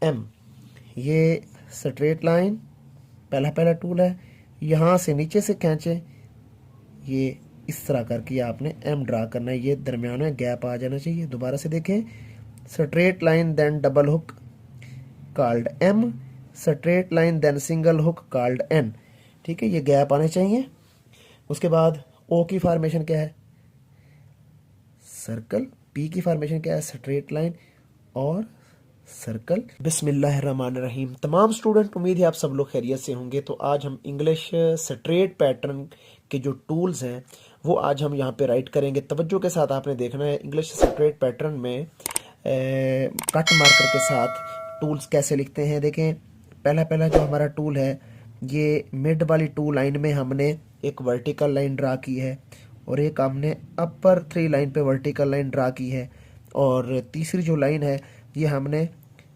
M, ये straight line पहला tool है, यहाँ से नीचे से खींचे, ये इस तरह करके आपने एम ड्रा करना है, ये दरमियान में गैप आ जाना चाहिए। दोबारा से देखें, straight line then double hook called M, straight line then single hook called N. ठीक है, ये गैप आने चाहिए। उसके बाद ओ की फॉर्मेशन क्या है? सर्कल। पी की फॉर्मेशन क्या है? स्ट्रेट लाइन और सर्कल। बिस्मिल्लाहिर्रहमानिर्रहीम। तमाम स्टूडेंट, उम्मीद है आप सब लोग खैरियत से होंगे। तो आज हम इंग्लिश स्ट्रेट पैटर्न के जो टूल्स हैं वो आज हम यहाँ पे राइट करेंगे। तवज्जो के साथ आपने देखना है इंग्लिश स्ट्रेट पैटर्न में कट मार्कर के साथ टूल्स कैसे लिखते हैं। देखें, पहला जो हमारा टूल है, ये मिड वाली टू लाइन में हमने एक वर्टिकल लाइन ड्रा की है और एक हमने अपर 3 लाइन पे वर्टिकल लाइन ड्रा की है, और तीसरी जो लाइन है ये हमने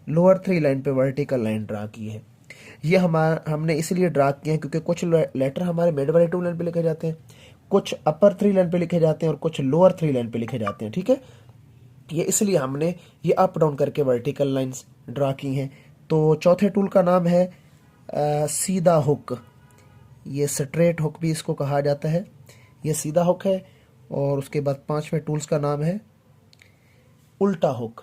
लोअर 3 लाइन पे वर्टिकल लाइन ड्रा की है। ये हमने इसलिए ड्रा किए हैं क्योंकि कुछ लेटर हमारे मिड वाले 2 लाइन पे लिखे जाते हैं, कुछ अपर 3 लाइन पे लिखे जाते हैं और कुछ लोअर 3 लाइन पे लिखे जाते हैं। ठीक है, ये इसलिए हमने ये अप डाउन करके वर्टिकल लाइंस ड्रा की हैं। तो चौथे टूल का नाम है सीधा हुक। ये स्ट्रेट हुक भी इसको कहा जाता है, ये सीधा हुक है। और उसके बाद 5वें टूल्स का नाम है उल्टा हुक।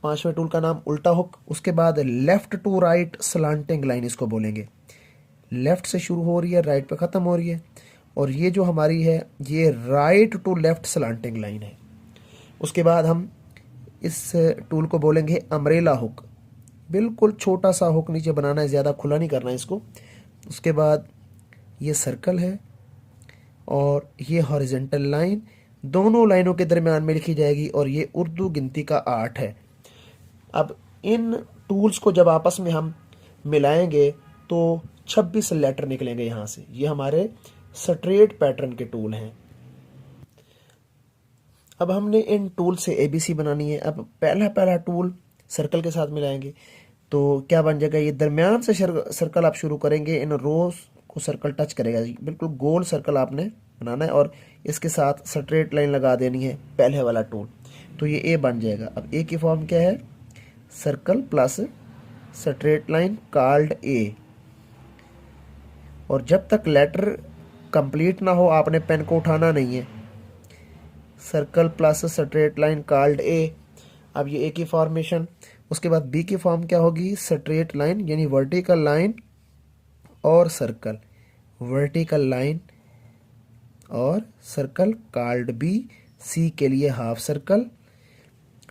5वें टूल का नाम उल्टा हुक। उसके बाद left to right slanting line इसको बोलेंगे। लेफ्ट से शुरू हो रही है, राइट पे ख़त्म हो रही है, और ये जो हमारी है ये right to left slanting line है। उसके बाद हम इस टूल को बोलेंगे अम्ब्रेला हुक। बिल्कुल छोटा सा हुक नीचे बनाना है, ज़्यादा खुला नहीं करना है इसको। उसके बाद ये सर्कल है और ये हॉरिजेंटल लाइन दोनों लाइनों के दरमियान में लिखी जाएगी, और ये उर्दू गिनती का 8 है। अब इन टूल्स को जब आपस में हम मिलाएंगे तो 26 लेटर निकलेंगे यहाँ से। ये हमारे स्ट्रेट पैटर्न के टूल हैं। अब हमने इन टूल से एबीसी बनानी है। अब पहला टूल सर्कल के साथ मिलाएंगे तो क्या बन जाएगा? ये दरमियान से सर्कल आप शुरू करेंगे, इन रोज को सर्कल टच करेगा, बिल्कुल गोल सर्कल आपने बनाना है, और इसके साथ स्ट्रेट लाइन लगा देनी है पहले वाला टूल, तो ये ए बन जाएगा। अब ए की फॉर्म क्या है? Circle plus straight line called a. और जब तक लेटर कंप्लीट ना हो आपने पेन को उठाना नहीं है। Circle plus straight line called a. अब ये ए की फॉर्मेशन। उसके बाद बी की फॉर्म क्या होगी? स्ट्रेट लाइन यानी वर्टिकल लाइन और सर्कल, वर्टिकल लाइन और सर्कल कॉल्ड बी। सी के लिए हाफ सर्कल,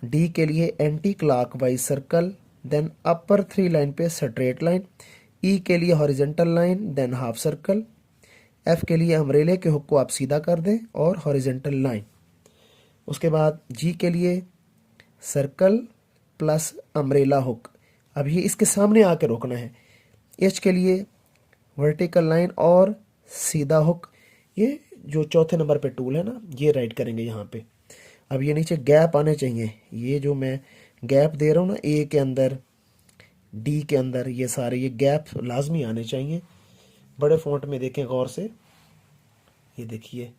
डी के लिए एंटी क्लॉकवाइज सर्कल, देन अपर 3 लाइन पे स्ट्रेट लाइन, ई के लिए horizontal line then half circle, F के लिए अम्ब्रेले के हुक को आप सीधा कर दें और हॉरिजेंटल लाइन। उसके बाद जी के लिए सर्कल प्लस अम्ब्रेला हुक, अब ये इसके सामने आके रोकना है। एच के लिए वर्टिकल लाइन और सीधा हुक। ये जो चौथे नंबर पे टूल है ना, ये राइट करेंगे यहाँ पे। अब ये नीचे गैप आने चाहिए, ये जो मैं गैप दे रहा हूँ ना, ए के अंदर, डी के अंदर, ये सारे ये गैप लाजमी आने चाहिए। बड़े फॉन्ट में देखें गौर से, ये देखिए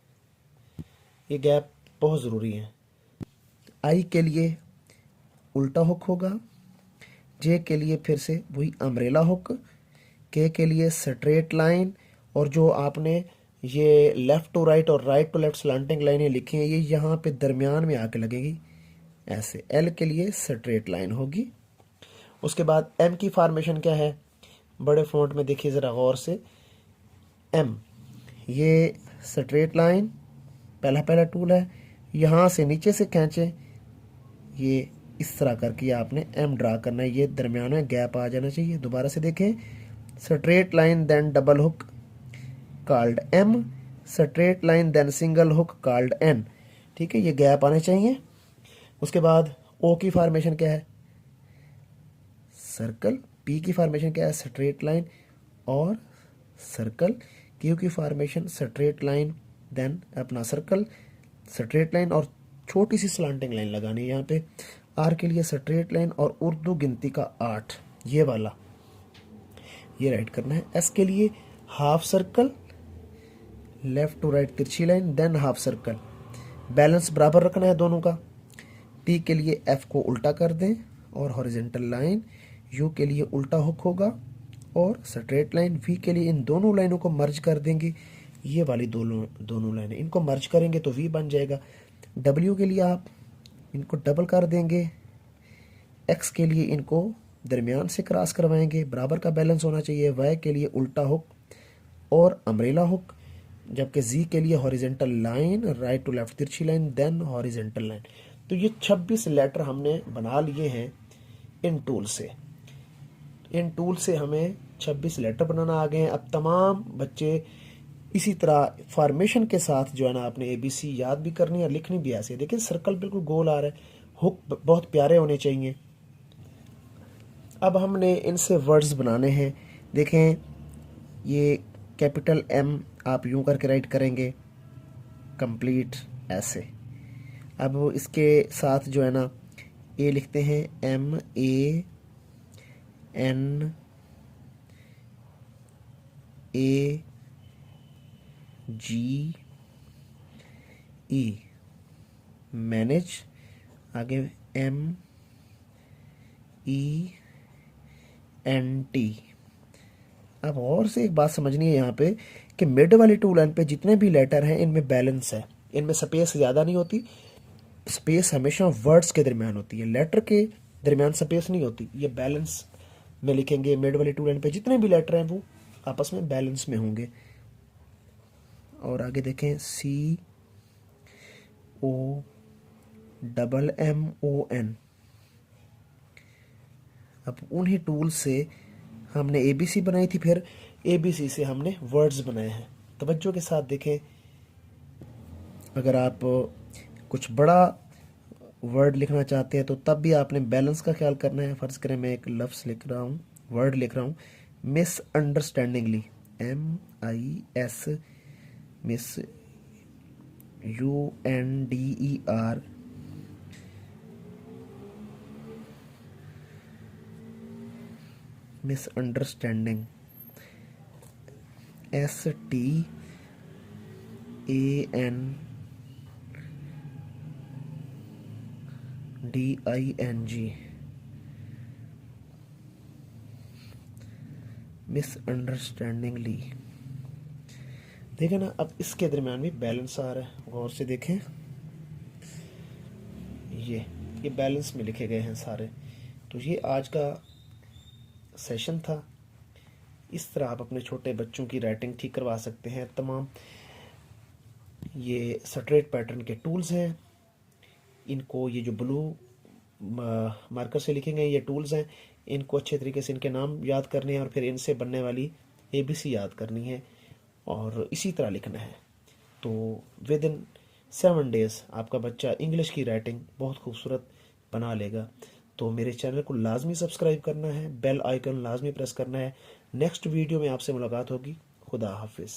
ये गैप बहुत ज़रूरी है। आई के लिए उल्टा हुक होगा, जे के लिए फिर से वही अम्ब्रेला हुक, के के लिए स्ट्रेट लाइन, और जो आपने ये लेफ़्ट टू राइट और राइट टू लेफ्ट स्लांटिंग लाइनें लिखी हैं ये यहाँ पे दरमियान में आके लगेगी ऐसे। एल के लिए स्ट्रेट लाइन होगी। उसके बाद एम की फॉर्मेशन क्या है? बड़े फॉन्ट में देखिए ज़रा गौर से, एम, ये स्ट्रेट लाइन पहला टूल है, यहाँ से नीचे से खींचे, ये इस तरह करके आपने एम ड्रा करना है, ये दरमियान में गैप आ जाना चाहिए। दोबारा से देखें, straight line then double hook called M, straight line then single hook called N. ठीक है, ये गैप आने चाहिए। उसके बाद ओ की फॉर्मेशन क्या है? सर्कल। पी की फॉर्मेशन क्या है? स्ट्रेट लाइन और सर्कल। क्यू की फॉर्मेशन स्ट्रेट लाइन देन अपना सर्कल, स्ट्रेट लाइन और छोटी सी स्लांटिंग लाइन लगानी है यहाँ पे। आर के लिए स्ट्रेट लाइन और उर्दू गिनती का 8, ये वाला, ये राइट करना है। एस के लिए half circle, left to right तिरछी line then half circle, balance बराबर रखना है दोनों का। टी के लिए एफ को उल्टा कर दें और हॉरिजेंटल लाइन, यू के लिए उल्टा हुक होगा, और स्ट्रेट लाइन वी के लिए इन दोनों लाइनों को मर्ज कर देंगे। ये वाली दोनों लाइनें इनको मर्ज करेंगे तो वी बन जाएगा। डब्ल्यू के लिए आप इनको डबल कर देंगे, एक्स के लिए इनको दरमियान से क्रॉस करवाएंगे, बराबर का बैलेंस होना चाहिए। वाई के लिए उल्टा हुक और अम्ब्रेला हुक, जबकि जी के लिए horizontal line, right to left तिरछी लाइन, देन हॉरिजेंटल लाइन। तो ये 26 लेटर हमने बना लिए हैं इन टूल से। इन टूल से हमें 26 लेटर बनाना आ गए हैं। अब तमाम बच्चे इसी तरह फॉर्मेशन के साथ जो है ना आपने ABC याद भी करनी है और लिखनी भी ऐसे। देखिए सर्कल बिल्कुल गोल आ रहा है, हुक बहुत प्यारे होने चाहिए। अब हमने इनसे वर्ड्स बनाने हैं। देखें ये कैपिटल M आप यूं करके राइट करेंगे, कंप्लीट ऐसे। अब इसके साथ जो है ना ए लिखते हैं, MANAGE, मैनेज। आगे MENT। अब और से एक बात समझनी है यहाँ पे कि मिड वाली टू लाइन पे जितने भी लेटर हैं इनमें बैलेंस है, इनमें स्पेस ज़्यादा नहीं होती। स्पेस हमेशा वर्ड्स के दरमियान होती है, लेटर के दरमियान स्पेस नहीं होती। ये बैलेंस में लिखेंगे। मिड वाली टू लाइन पे जितने भी लेटर हैं वो आपस में बैलेंस में होंगे। और आगे देखें COMMON। अब उन्हीं टूल से हमने ABC बनाई थी, फिर ABC से हमने वर्ड्स बनाए हैं। तवज्जो के साथ देखें। अगर आप कुछ बड़ा वर्ड लिखना चाहते हैं तो तब भी आपने बैलेंस का ख्याल करना है। फ़र्ज़ करें मैं एक लफ्ज़ लिख रहा हूँ, वर्ड लिख रहा हूँ, मिसअंडरस्टैंडिंगली, MIS, miss UNDER, misunderstanding, STANDING, मिसअंडरस्टैंडिंगली। देखें ना अब इसके दरमियान भी बैलेंस आ रहा है, गौर से देखें। ये बैलेंस में लिखे गए हैं सारे। तो ये आज का सेशन था। इस तरह आप अपने छोटे बच्चों की राइटिंग ठीक करवा सकते हैं। तमाम ये स्ट्रेट पैटर्न के टूल्स हैं, इनको ये जो ब्लू मार्कर से लिखेंगे ये टूल्स हैं, इनको अच्छे तरीके से इनके नाम याद करने हैं और फिर इनसे बनने वाली ABC याद करनी है और इसी तरह लिखना है। तो विद इन 7 डेज़ आपका बच्चा इंग्लिश की राइटिंग बहुत खूबसूरत बना लेगा। तो मेरे चैनल को लाजमी सब्सक्राइब करना है, बेल आइकन लाजमी प्रेस करना है। नेक्स्ट वीडियो में आपसे मुलाकात होगी। खुदा हाफिज़।